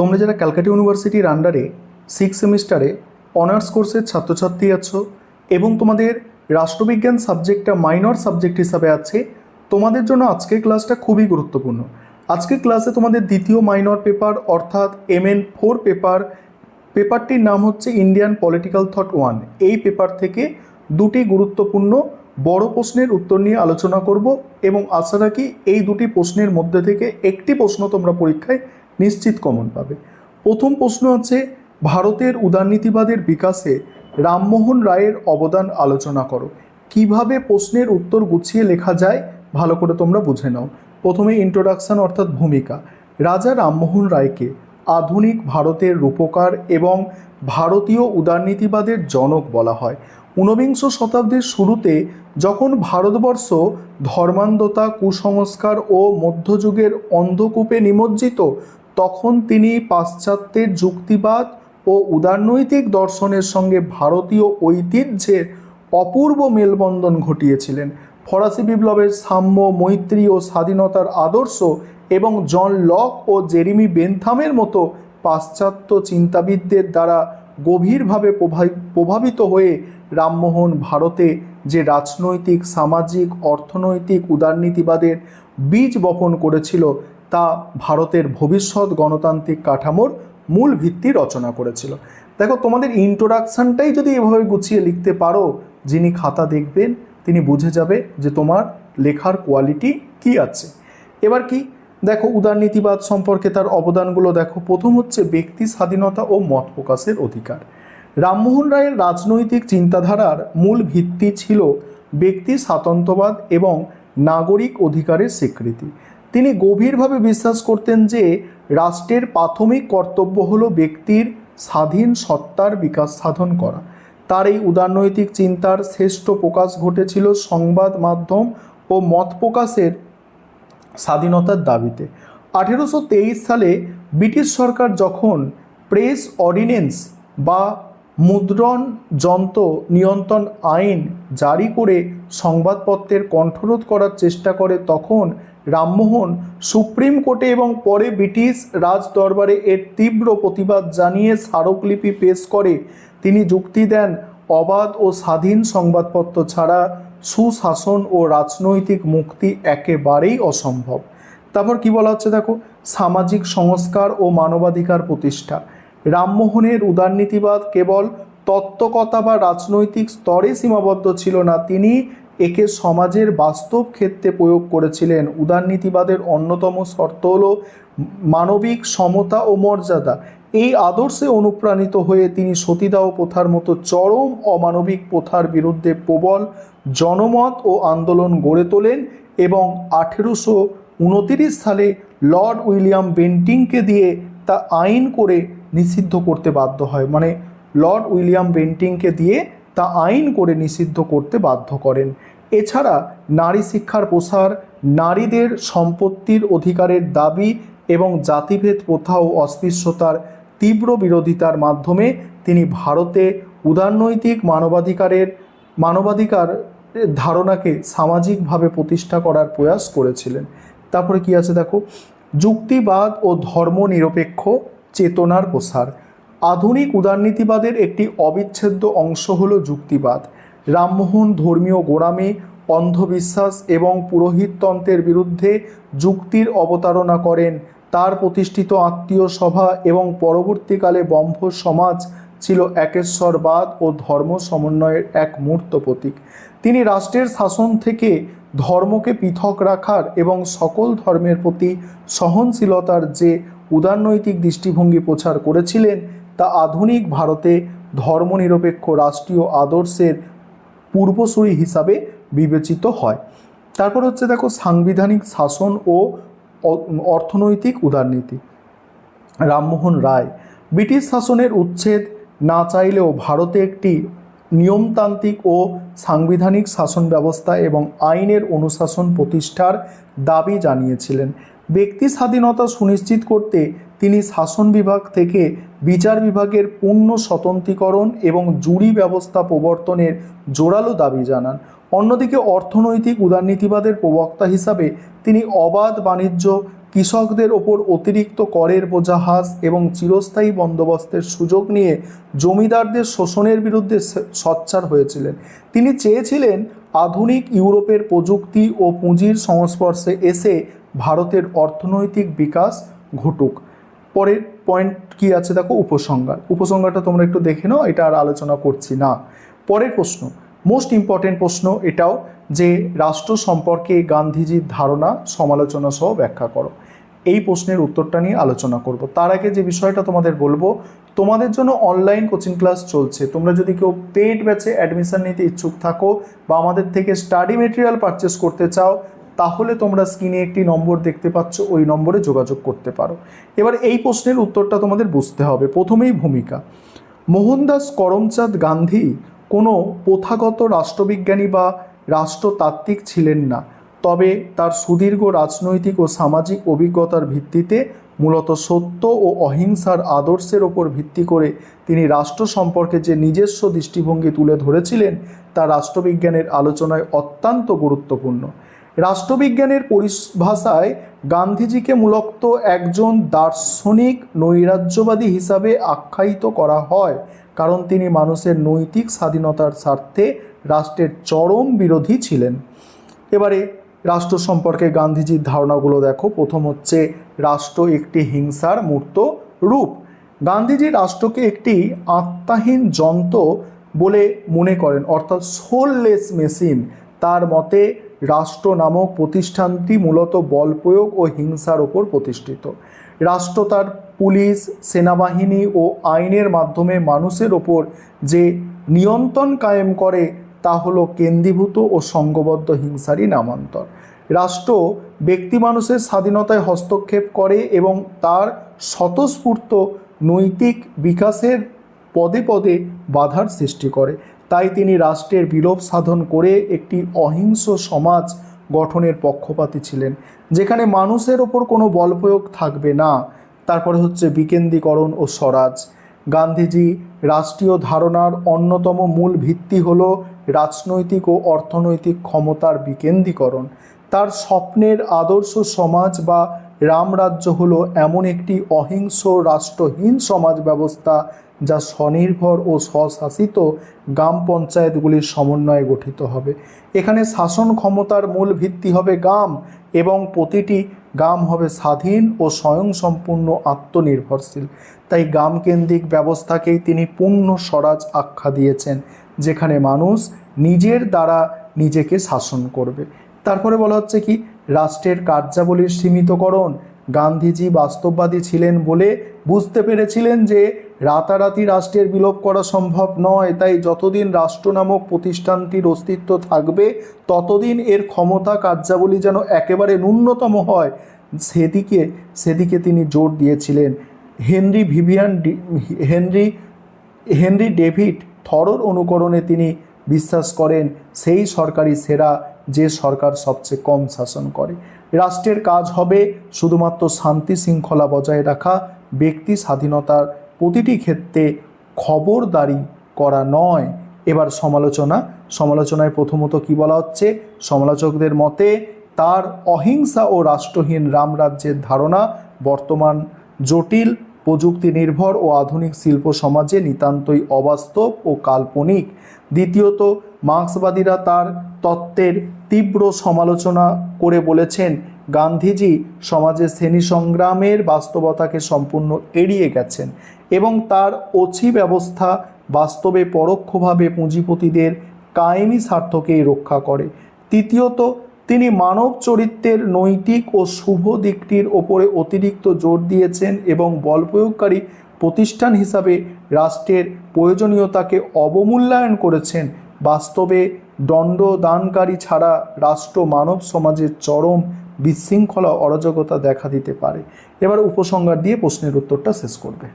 তোমরা যারা ক্যালকাটা ইউনিভার্সিটির আন্ডারে 6 সেমিস্টারে অনার্স কোর্সের ছাত্রছাত্রী আছো এবং তোমাদের রাষ্ট্রবিজ্ঞান সাবজেক্টটা মাইনর সাবজেক্ট হিসাবে আছে, তোমাদের জন্য আজকের ক্লাসটা খুবই গুরুত্বপূর্ণ। আজকের ক্লাসে তোমাদের দ্বিতীয় মাইনর পেপার অর্থাৎ MN4 পেপারটির নাম হচ্ছে ইন্ডিয়ান পলিটিক্যাল থট 1। এই পেপার থেকে দুটি গুরুত্বপূর্ণ বড় প্রশ্নের উত্তর নিয়ে আলোচনা করব এবং আশা রাখি এই দুটি প্রশ্নের মধ্যে থেকে একটি প্রশ্ন তোমরা পরীক্ষায় নিশ্চিত কমন পাবে। প্রথম প্রশ্ন আছে, ভারতের উদারনীতিবাদের বিকাশে রামমোহন রায়ের অবদান আলোচনা করো। কিভাবে প্রশ্নের উত্তর গুছিয়ে লেখা যায় ভালো করে তোমরা বুঝে নাও। প্রথমে ইন্ট্রোডাকশন অর্থাৎ ভূমিকা। রাজা রামমোহন রায়কে আধুনিক ভারতের রূপকার এবং ভারতীয় উদারনীতিবাদের জনক বলা হয়। ঊনবিংশ শতাব্দীর শুরুতে যখন ভারতবর্ষ ধর্মান্ধতা, কুসংস্কার ও মধ্যযুগের অন্ধকূপে নিমজ্জিত, তখন তিনি পাশ্চাত্যের যুক্তিবাদ ও উদারনৈতিক দর্শনের সঙ্গে ভারতীয় ঐতিহ্যের অপূর্ব মেলবন্ধন ঘটিয়েছিলেন। ফরাসি বিপ্লবের সাম্য, মৈত্রী ও স্বাধীনতার আদর্শ এবং জন লক ও জেরেমি বেনথামের মতো পাশ্চাত্য চিন্তাবিদদের দ্বারা গভীরভাবে প্রভাবিত হয়ে রামমোহন ভারতে যে রাজনৈতিক, সামাজিক, অর্থনৈতিক উদারনীতিবাদের বীজ বপন করেছিল তা ভারতের ভবিষ্যৎ গণতান্ত্রিক কাঠামোর মূল ভিত্তি রচনা করেছিল। দেখো, তোমাদের ইন্ট্রোডাকশানটাই যদি এভাবে গুছিয়ে লিখতে পারো, যিনি খাতা দেখবেন তিনি বুঝে যাবে যে তোমার লেখার কোয়ালিটি কি আছে। এবার কি দেখো, উদারনীতিবাদ সম্পর্কে তার অবদানগুলো দেখো। প্রথম হচ্ছে ব্যক্তি স্বাধীনতা ও মত প্রকাশের অধিকার। রামমোহন রায়ের রাজনৈতিক চিন্তাধারার মূল ভিত্তি ছিল ব্যক্তি স্বাতন্ত্র্যবাদ এবং নাগরিক অধিকারের স্বীকৃতি। তিনি গভীরভাবে বিশ্বাস করতেন যে রাষ্ট্রের প্রাথমিক কর্তব্য হলো ব্যক্তির স্বাধীন সত্তার বিকাশ সাধন করা। তার এই উদারনৈতিক চিন্তার শ্রেষ্ঠ প্রকাশ ঘটেছিল সংবাদ মাধ্যম ও মত প্রকাশের স্বাধীনতার দাবিতে। 1823 সালে ব্রিটিশ সরকার যখন প্রেস অর্ডিন্যান্স বা মুদ্রণ যন্ত্র নিয়ন্ত্রণ আইন জারি করে সংবাদপত্রের কণ্ঠরোধ করার চেষ্টা করে, তখন রামমোহন সুপ্রিম কোর্টে এবং পরে ব্রিটিশ রাজ দরবারে এর তীব্র প্রতিবাদ জানিয়ে স্মারকলিপি পেশ করে। তিনি যুক্তি দেন, অবাধ ও স্বাধীন সংবাদপত্র ছাড়া সুশাসন ও রাজনৈতিক মুক্তি একেবারেই অসম্ভব। তারপর কি বলা হচ্ছে দেখো, সামাজিক সংস্কার ও মানবাধিকার প্রতিষ্ঠা। রামমোহনের উদারনীতিবাদ কেবল তত্ত্বকথা বা রাজনৈতিক স্তরে সীমাবদ্ধ ছিল না, তিনি একে সমাজের বাস্তব ক্ষেত্রে প্রয়োগ করেছিলেন। উদারনীতিবাদের অন্যতম শর্ত হল মানবিক সমতা ও মর্যাদা। এই আদর্শে অনুপ্রাণিত হয়ে তিনি সতীদাহ প্রথার মতো চরম অমানবিক প্রথার বিরুদ্ধে প্রবল জনমত ও আন্দোলন গড়ে তোলেন এবং 1829 সালে লর্ড উইলিয়াম বেন্টিংকে দিয়ে তা আইন করে নিষিদ্ধ করতে বাধ্য হয়। লর্ড উইলিয়াম বেন্টিংকে দিয়ে তা আইন করে নিষিদ্ধ করতে বাধ্য করেন। এছাড়া নারী শিক্ষার প্রসার, নারীদের সম্পত্তির অধিকারের দাবি এবং জাতিভেদ প্রথা ও অস্পৃশ্যতার তীব্র বিরোধিতার মাধ্যমে তিনি ভারতে উদারনৈতিক মানবাধিকার ধারণাকে সামাজিকভাবে প্রতিষ্ঠা করার প্রয়াস করেছিলেন। তারপরে কি আছে দেখো, যুক্তিবাদ ও ধর্মনিরপেক্ষ চেতনার প্রসার। আধুনিক উদারনীতিবাদের একটি অবিচ্ছেদ্য অংশ হল যুক্তিবাদ। রামমোহন ধর্মীয় গোঁড়ামি, অন্ধবিশ্বাস এবং পুরোহিততন্ত্রের বিরুদ্ধে যুক্তির অবতারণা করেন। তার প্রতিষ্ঠিত আত্মীয় সভা এবং পরবর্তীকালে ব্রহ্ম সমাজ ছিল একেশ্বরবাদ ও ধর্ম সমন্বয়ের এক মূর্ত প্রতীক। তিনি রাষ্ট্রের শাসন থেকে ধর্মকে পৃথক রাখার এবং সকল ধর্মের প্রতি সহনশীলতার যে উদারনৈতিক দৃষ্টিভঙ্গি প্রচার করেছিলেন তা আধুনিক ভারতে ধর্মনিরপেক্ষ রাষ্ট্রীয় আদর্শের পূর্বসূরি হিসাবে বিবেচিত হয়। তারপর হচ্ছে দেখো, সাংবিধানিক শাসন ও অর্থনৈতিক উদারনীতি। রামমোহন রায় ব্রিটিশ শাসনের উচ্ছেদ না চাইলেও ভারতে একটি নিয়মতান্ত্রিক ও সাংবিধানিক শাসন ব্যবস্থা এবং আইনের অনুশাসন প্রতিষ্ঠার দাবি জানিয়েছিলেন। ব্যক্তি স্বাধীনতা সুনিশ্চিত করতে তিনি শাসন বিভাগ থেকে বিচার বিভাগের পূর্ণ স্বতন্ত্রীকরণ এবং জুরি ব্যবস্থা প্রবর্তনের জোরালো দাবি জানান। অন্যদিকে অর্থনৈতিক উদারনীতিবাদের প্রবক্তা হিসাবে তিনি অবাধ বাণিজ্য, কৃষকদের ওপর অতিরিক্ত করের বোঝা হ্রাস এবং চিরস্থায়ী বন্দোবস্তের সুযোগ নিয়ে জমিদারদের শোষণের বিরুদ্ধে সোচ্চার হয়েছিলেন। তিনি চেয়েছিলেন আধুনিক ইউরোপের প্রযুক্তি ও পুঁজির সংস্পর্শে এসে ভারতের অর্থনৈতিক বিকাশ ঘটুক। পরের পয়েন্ট কি আছে দেখো, উপসংহার। উপসংহারটা তোমরা একটু দেখে নাও, এটা আর আলোচনা করছি না। পরের প্রশ্ন, মোস্ট ইম্পর্টেন্ট প্রশ্ন এটাও, যে রাষ্ট্র সম্পর্কে গান্ধীজির ধারণা সমালোচনা সহ ব্যাখ্যা করো। এই প্রশ্নের উত্তরটা নিয়ে আলোচনা করব। তার আগে যে বিষয়টা তোমাদের বলবো, তোমাদের জন্য অনলাইন কোচিং ক্লাস চলছে। তোমরা যদি কেউ পেইড ব্যাচে অ্যাডমিশন নিতে ইচ্ছুক থাকো বা আমাদের থেকে স্টাডি মেটেরিয়াল পারচেস করতে চাও, তাহলে তোমরা স্ক্রিনে একটি নম্বর দেখতে পাচ্ছ, ওই নম্বরে যোগাযোগ করতে পারো। এবার এই প্রশ্নের উত্তরটা তোমাদের বুঝতে হবে। প্রথমেই ভূমিকা। মোহনদাস করমচাঁদ গান্ধী কোনো প্রথাগত রাষ্ট্রবিজ্ঞানী বা রাষ্ট্রতাত্ত্বিক ছিলেন না, তবে তার সুদীর্ঘ রাজনৈতিক ও সামাজিক অভিজ্ঞতার ভিত্তিতে মূলত সত্য ও অহিংসার আদর্শের ওপর ভিত্তি করে তিনি রাষ্ট্র সম্পর্কে যে নিজস্ব দৃষ্টিভঙ্গি তুলে ধরেছিলেন তা রাষ্ট্রবিজ্ঞানের আলোচনায় অত্যন্ত গুরুত্বপূর্ণ। রাষ্ট্রবিজ্ঞানের পরিভাষায় গান্ধীজিকে মূলত একজন দার্শনিক নৈরাজ্যবাদী হিসাবে আখ্যায়িত করা হয়, কারণ তিনি মানুষের নৈতিক স্বাধীনতার স্বার্থে রাষ্ট্রের চরম বিরোধী ছিলেন। এবারে রাষ্ট্র সম্পর্কে গান্ধীজির ধারণাগুলো দেখো। প্রথম হচ্ছে, রাষ্ট্র একটি হিংসার মূর্ত রূপ। গান্ধীজি রাষ্ট্রকে একটি আত্মাহীন যন্ত্র বলে মনে করেন, অর্থাৎ সোললেস মেশিন। তার মতে রাষ্ট্র নামক প্রতিষ্ঠানটি মূলত বল প্রয়োগ ও হিংসার ওপর প্রতিষ্ঠিত। রাষ্ট্র তার পুলিশ, সেনাবাহিনী ও আইনের মাধ্যমে মানুষের ওপর যে নিয়ন্ত্রণ কায়েম করে তা হলো কেন্দ্রীভূত ও সংঘবদ্ধ হিংসারই নামান্তর। রাষ্ট্র ব্যক্তি মানুষের স্বাধীনতায় হস্তক্ষেপ করে এবং তার স্বতঃস্ফূর্ত নৈতিক বিকাশের পদে পদে বাধার সৃষ্টি করে। তাই তিনি রাষ্ট্রের বিলোপ সাধন করে একটি অহিংস সমাজ গঠনের পক্ষপাতী ছিলেন, যেখানে মানুষের ওপর কোনো বল প্রয়োগ থাকবে না। তারপরে হচ্ছে বিকেন্দ্রীকরণ ও স্বরাজ। গান্ধীজি রাষ্ট্রীয় ধারণার অন্যতম মূল ভিত্তি হল রাজনৈতিক ও অর্থনৈতিক ক্ষমতার বিকেন্দ্রীকরণ। তার স্বপ্নের আদর্শ সমাজ বা রামরাজ্য হলো এমন একটি অহিংস রাষ্ট্রহীন সমাজ ব্যবস্থা যা স্বনির্ভর ও স্বশাসিত গ্রাম পঞ্চায়েতগুলির সমন্বয়ে গঠিত হবে। এখানে শাসন ক্ষমতার মূল ভিত্তি হবে গ্রাম এবং প্রতিটি গ্রাম হবে স্বাধীন ও স্বয়ংসম্পূর্ণ আত্মনির্ভরশীল। তাই গ্রামকেন্দ্রিক ব্যবস্থাকেই তিনি পূর্ণ স্বরাজ আখ্যা দিয়েছেন, যেখানে মানুষ নিজের দ্বারা নিজেকে শাসন করবে। তারপরে বলা হচ্ছে কি, রাষ্ট্রের কার্যাবলীর সীমিতকরণ। গান্ধীজি বাস্তববাদী ছিলেন বলে বুঝতে পেরেছিলেন যে রাতারাতি রাষ্ট্রের বিলোপ করা সম্ভব নয়, তাই যতদিন রাষ্ট্র নামক প্রতিষ্ঠানটির অস্তিত্ব থাকবে ততদিন এর ক্ষমতা কার্যাবলী যেন একেবারে ন্যূনতম হয়, সেদিকে তিনি জোর দিয়েছিলেন। হেনরি ডেভিড থরোর অনুকরণে তিনি বিশ্বাস করেন সেই সরকারই সেরা যে সরকার সবচেয়ে কম শাসন করে। রাষ্ট্রের কাজ হবে শুধুমাত্র শান্তি শৃঙ্খলা বজায় রাখা, ব্যক্তি স্বাধীনতার প্রতিটি ক্ষেত্রে খবরদারি করা নয়। এবার সমালোচনায় প্রথমত কি বলা হচ্ছে, সমালোচকদের মতে তার অহিংসা ও রাষ্ট্রহীন রামরাজ্যের ধারণা বর্তমান জটিল প্রযুক্তি নির্ভর ও আধুনিক শিল্প সমাজে নিতান্তই অবাস্তব ও কাল্পনিক। দ্বিতীয়ত, মার্ক্সবাদীরা তার তত্ত্বের তীব্র সমালোচনা করে বলেছেন গান্ধীজি সমাজে শ্রেণী সংগ্রামের বাস্তবতাকে সম্পূর্ণ এড়িয়ে গেছেন এবং তার অছি ব্যবস্থা বাস্তবে পরোক্ষভাবে পুঁজিপতিদের কায়েমি স্বার্থকেই রক্ষা করে। তৃতীয়ত, তিনি মানব চরিত্রের নৈতিক ও শুভ দিকটির ওপরে অতিরিক্ত জোর দিয়েছেন এবং বল প্রয়োগকারী প্রতিষ্ঠান হিসাবে রাষ্ট্রের প্রয়োজনীয়তাকে অবমূল্যায়ন করেছেন। বাস্তবে দণ্ডদানকারী ছাড়া রাষ্ট্র মানব সমাজের চরম বিশৃঙ্খলা অরাজকতা দেখা দিতে পারে। এবার উপসংহার দিয়ে প্রশ্নের উত্তরটা শেষ করবে।